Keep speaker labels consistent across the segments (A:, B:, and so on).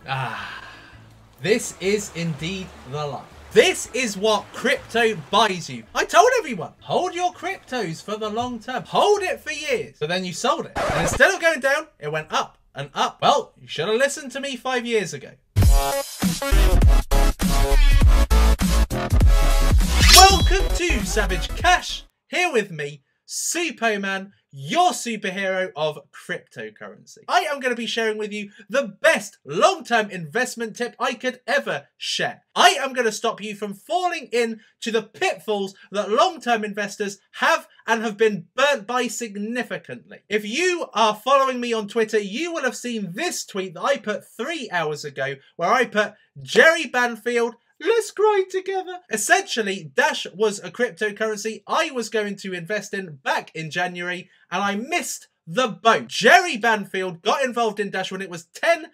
A: Ah, this is indeed the life. This is what crypto buys you. I told everyone, hold your cryptos for the long term. Hold it for years. But then you sold it. And instead of going down, it went up and up. Well, you should have listened to me 5 years ago. Welcome to Savage Cash. Here with me, Suppoman, your superhero of cryptocurrency. I am going to be sharing with you the best long-term investment tip I could ever share. I am going to stop you from falling into the pitfalls that long-term investors have and have been burnt by significantly. If you are following me on Twitter, you will have seen this tweet that I put 3 hours ago where I put Jerry Banfield, let's grind together. Essentially, Dash was a cryptocurrency I was going to invest in back in January, and I missed the boat. Jerry Banfield got involved in Dash when it was $10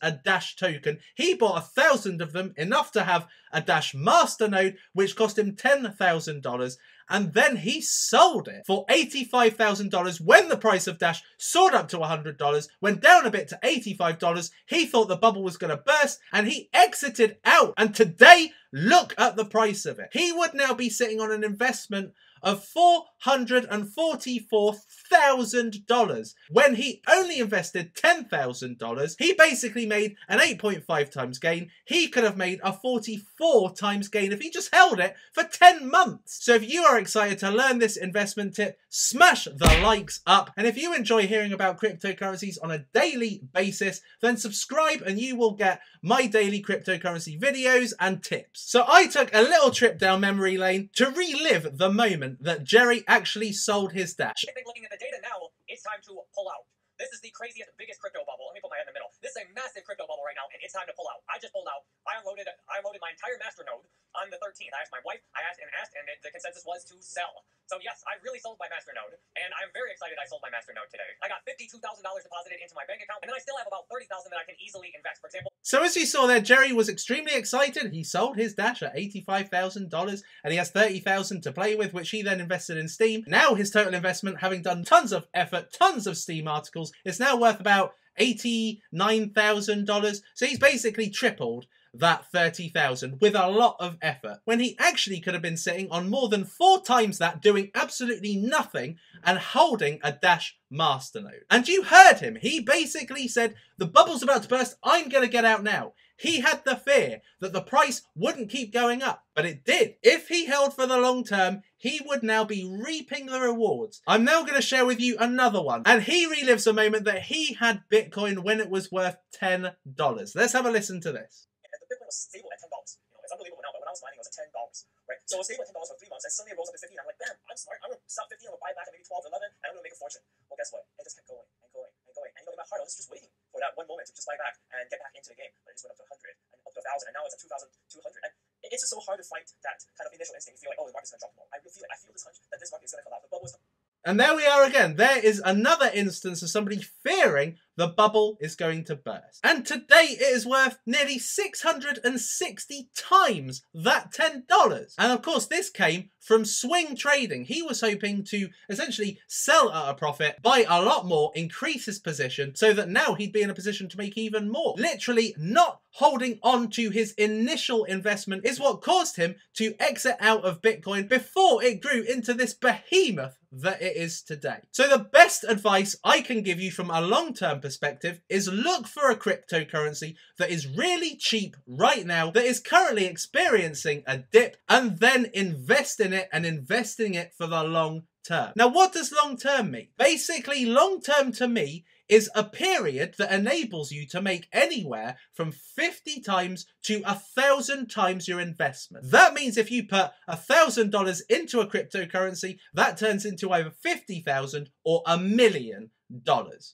A: a Dash token. He bought 1,000 of them, enough to have a Dash masternode, which cost him $10,000. And then he sold it for $85,000 when the price of Dash soared up to $100, went down a bit to $85. He thought the bubble was going to burst and he exited out. And today, look at the price of it. He would now be sitting on an investment of $444,000 when he only invested $10,000. He basically made an 8.5 times gain. He could have made a 44 times gain if he just held it for 10 months. So if you are excited to learn this investment tip, smash the likes up. And if you enjoy hearing about cryptocurrencies on a daily basis, then subscribe and you will get my daily cryptocurrency videos and tips. So I took a little trip down memory lane to relive the moment that Jerry actually sold his Dash.
B: I think looking at the data now, it's time to pull out. This is the craziest, biggest crypto bubble. Let me put my head in the middle. This is a massive crypto bubble right now, and it's time to pull out. I just pulled out. I unloaded my entire master node on the 13th. I asked my wife, and the consensus was to sell. So yes, I really sold my master node, and I'm very excited I sold my master node today. I got $52,000 deposited into my bank account, and then I still have about $30,000 that I can easily invest. For example.
A: So as you saw there, Jerry was extremely excited. He sold his Dash at $85,000, and he has $30,000 to play with, which he then invested in Steam. Now his total investment, having done tons of effort, tons of Steam articles, is now worth about $89,000. So he's basically tripled that $30,000 with a lot of effort, when he actually could have been sitting on more than 4 times that, doing absolutely nothing and holding a Dash masternode. And you heard him. He basically said, the bubble's about to burst, I'm going to get out now. He had the fear that the price wouldn't keep going up, but it did. If he held for the long term, he would now be reaping the rewards. I'm now going to share with you another one, and he relives a moment that he had Bitcoin when it was worth $10. Let's have a listen to this.
B: Bitcoin was stable at $10. It's unbelievable now, but when I was mining, it was at $10, right? So it was stable at $10 for 3 months, and suddenly it rose up to 15. I'm like, damn, I'm smart. I'm gonna stop 15. I'm gonna buy back at maybe 12, 11, and I'm gonna make a fortune. Well, guess what? It just kept going and going and going. And in my heart, I was just waiting for that one moment to just buy back and get back into the game. But it just went up to 100 and up to 1,000, and now it's at 2,200. And it's just so hard to fight that kind of initial instinct. You feel like, oh, the market's gonna drop more. I feel this hunch that this market is gonna come out. The bubble is.
A: And there we are again. There is another instance of somebody fearing the bubble is going to burst. And today it is worth nearly 660 times that $10. And of course, this came from swing trading. He was hoping to essentially sell at a profit, buy a lot more, increase his position so that now he'd be in a position to make even more. Literally not holding on to his initial investment is what caused him to exit out of Bitcoin before it grew into this behemoth that it is today. So the best advice I can give you from a long-term perspective is look for a cryptocurrency that is really cheap right now, that is currently experiencing a dip, and then invest in it, and investing it for the long term. Now, what does long term mean? Basically, long term to me is a period that enables you to make anywhere from 50 times to 1,000 times your investment. That means if you put $1,000 into a cryptocurrency, that turns into either 50,000 or $1 million.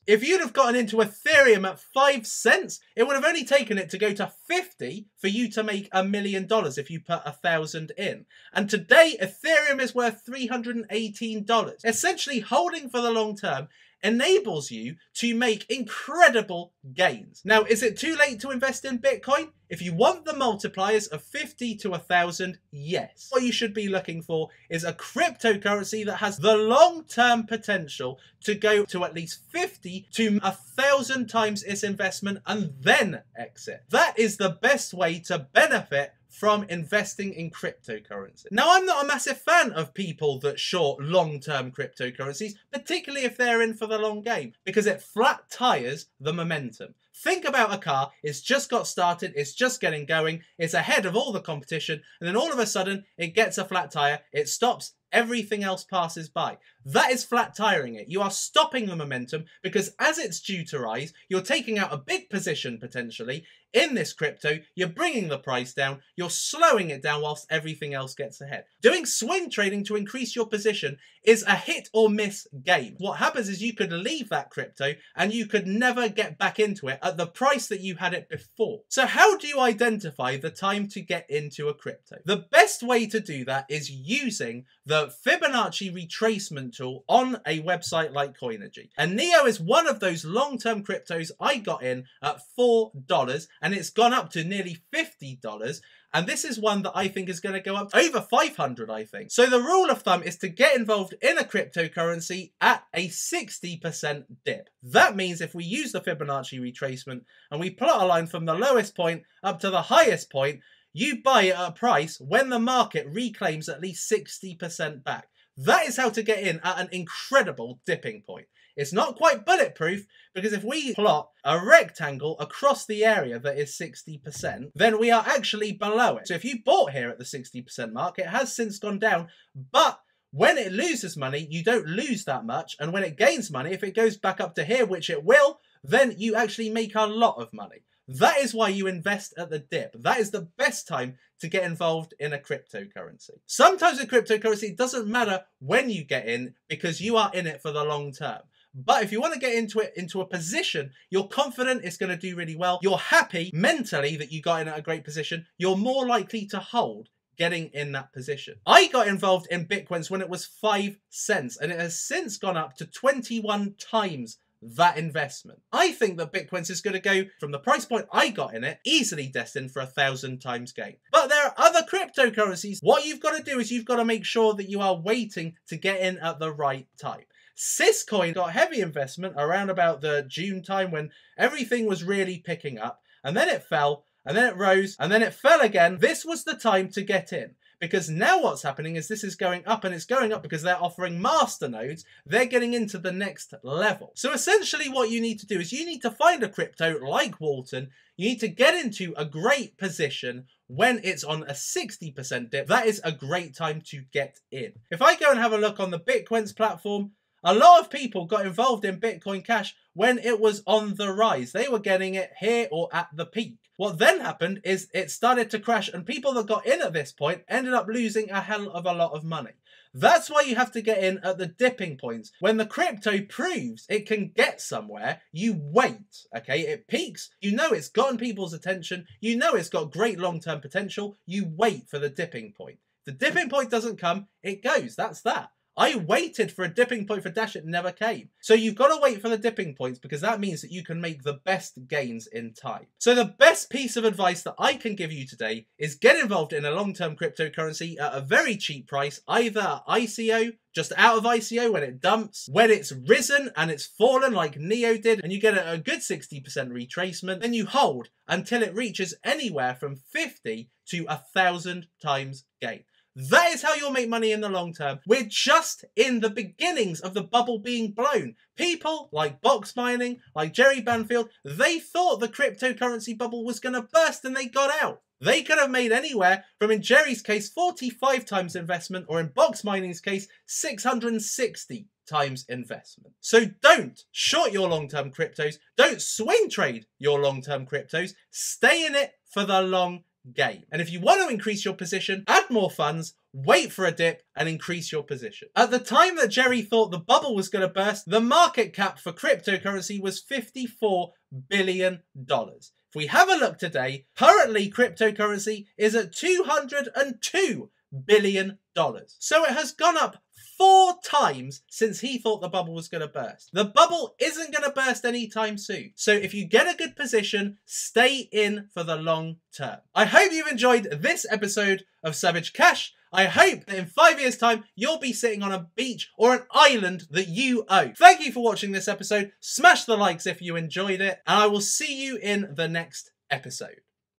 A: If you'd have gotten into Ethereum at 5 cents, it would have only taken it to go to 50 for you to make $1 million if you put 1,000 in. And today, Ethereum is worth $318. Essentially, holding for the long term enables you to make incredible gains. Now, is it too late to invest in Bitcoin? If you want the multipliers of 50 to 1,000, yes. What you should be looking for is a cryptocurrency that has the long-term potential to go to at least 50 to 1,000 1,000 times its investment and then exit. That is the best way to benefit from investing in cryptocurrency. Now, I'm not a massive fan of people that short long-term cryptocurrencies, particularly if they're in for the long game, because it flat tires the momentum. Think about a car, it's just got started, it's just getting going, it's ahead of all the competition, and then all of a sudden it gets a flat tire, it stops, everything else passes by. That is flat tiring it. You are stopping the momentum because as it's due to rise, you're taking out a big position potentially in this crypto, you're bringing the price down, you're slowing it down whilst everything else gets ahead. Doing swing trading to increase your position is a hit or miss game. What happens is you could leave that crypto and you could never get back into it at the price that you had it before. So how do you identify the time to get into a crypto? The best way to do that is using the Fibonacci retracement tool on a website like Coinigy. And NEO is one of those long-term cryptos I got in at $4 and it's gone up to nearly $50. And this is one that I think is going to go up to over 500, I think. So the rule of thumb is to get involved in a cryptocurrency at a 60% dip. That means if we use the Fibonacci retracement and we plot a line from the lowest point up to the highest point, you buy it at a price when the market reclaims at least 60% back. That is how to get in at an incredible dipping point. It's not quite bulletproof because if we plot a rectangle across the area that is 60%, then we are actually below it. So if you bought here at the 60% mark, it has since gone down, but when it loses money, you don't lose that much. And when it gains money, if it goes back up to here, which it will, then you actually make a lot of money. That is why you invest at the dip. That is the best time to get involved in a cryptocurrency. Sometimes with cryptocurrency, it doesn't matter when you get in because you are in it for the long term. But if you want to get into it, into a position, you're confident it's going to do really well, you're happy mentally that you got in at a great position, you're more likely to hold getting in that position. I got involved in Bitcoins when it was 5 cents and it has since gone up to 21 times that investment. I think that Bitcoins is going to go from the price point I got in it, easily destined for 1,000 times gain. But there are other cryptocurrencies. What you've got to do is you've got to make sure that you are waiting to get in at the right time. Syscoin got heavy investment around about the June time when everything was really picking up, and then it fell, and then it rose, and then it fell again. This was the time to get in. Because now what's happening is this is going up, and it's going up because they're offering master nodes. They're getting into the next level. So essentially what you need to do is you need to find a crypto like Walton. You need to get into a great position when it's on a 60% dip. That is a great time to get in. If I go and have a look on the Bitcoins platform, a lot of people got involved in Bitcoin Cash when it was on the rise. They were getting it here or at the peak. What then happened is it started to crash, and people that got in at this point ended up losing a hell of a lot of money. That's why you have to get in at the dipping points. When the crypto proves it can get somewhere, you wait, okay? It peaks, you know it's gotten people's attention, you know it's got great long-term potential, you wait for the dipping point. If the dipping point doesn't come, it goes, that's that. I waited for a dipping point for Dash, it never came. So you've got to wait for the dipping points because that means that you can make the best gains in time. So the best piece of advice that I can give you today is get involved in a long-term cryptocurrency at a very cheap price, either ICO, just out of ICO when it dumps, when it's risen and it's fallen like NEO did, and you get a good 60% retracement, then you hold until it reaches anywhere from 50 to 1,000 times gain. That is how you'll make money in the long term. We're just in the beginnings of the bubble being blown. People like box mining, like Jerry Banfield, they thought the cryptocurrency bubble was going to burst and they got out. They could have made anywhere from, in Jerry's case, 45 times investment, or in box mining's case, 660 times investment. So don't short your long-term cryptos. Don't swing trade your long-term cryptos. Stay in it for the long game. And if you want to increase your position, add more funds, wait for a dip and increase your position. At the time that Jerry thought the bubble was going to burst, the market cap for cryptocurrency was $54 billion. If we have a look today, currently cryptocurrency is at $202 billion. So it has gone up 4 times since he thought the bubble was going to burst. The bubble isn't going to burst anytime soon. So if you get a good position, stay in for the long term. I hope you've enjoyed this episode of Savage Cash. I hope that in 5 years' time, you'll be sitting on a beach or an island that you own. Thank you for watching this episode. Smash the likes if you enjoyed it, and I will see you in the next episode.